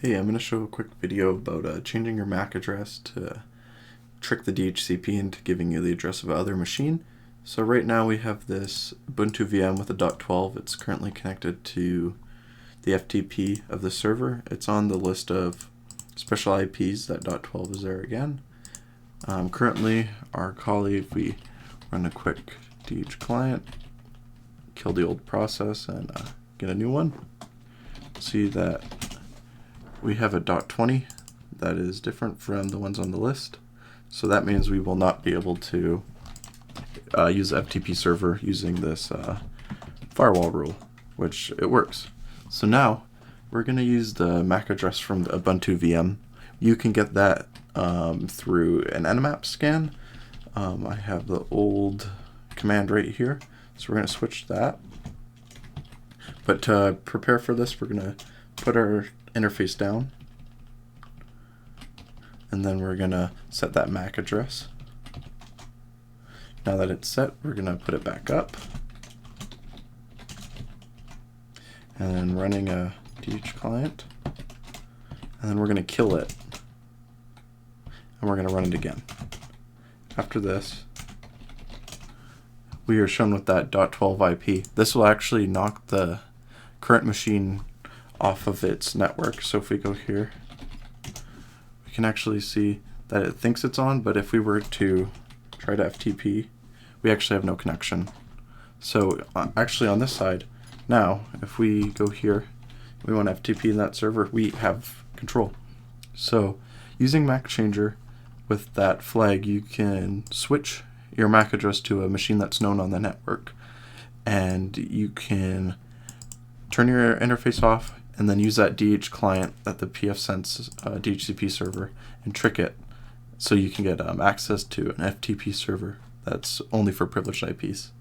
Hey, I'm going to show a quick video about changing your MAC address to trick the DHCP into giving you the address of another machine. So right now we have this Ubuntu VM with a .12. It's currently connected to the FTP of the server. It's on the list of special IPs. That .12 is there again. Currently, our colleague, we run a quick DH client, kill the old process, and get a new one. See that we have a .20 that is different from the ones on the list. So that means we will not be able to use the FTP server using this firewall rule, which it works. So now we're going to use the MAC address from the Ubuntu VM. You can get that through an nmap scan. I have the old command right here, so we're going to switch that. But to prepare for this, we're going to put our interface down, and then we're going to set that MAC address. Now that it's set, we're going to put it back up, and then running a DH client, and then we're going to kill it, and we're going to run it again. After this, we are shown with that .12 IP. This will actually knock the current machine off of its network. So if we go here, we can actually see that it thinks it's on, but if we were to try to FTP, we actually have no connection. So actually on this side, now if we go here, we want FTP in that server, we have control. So using MacChanger with that flag, you can switch your MAC address to a machine that's known on the network, and you can turn your interface off and then use that DH client that the PF sends DHCP server and trick it so you can get access to an FTP server that's only for privileged IPs.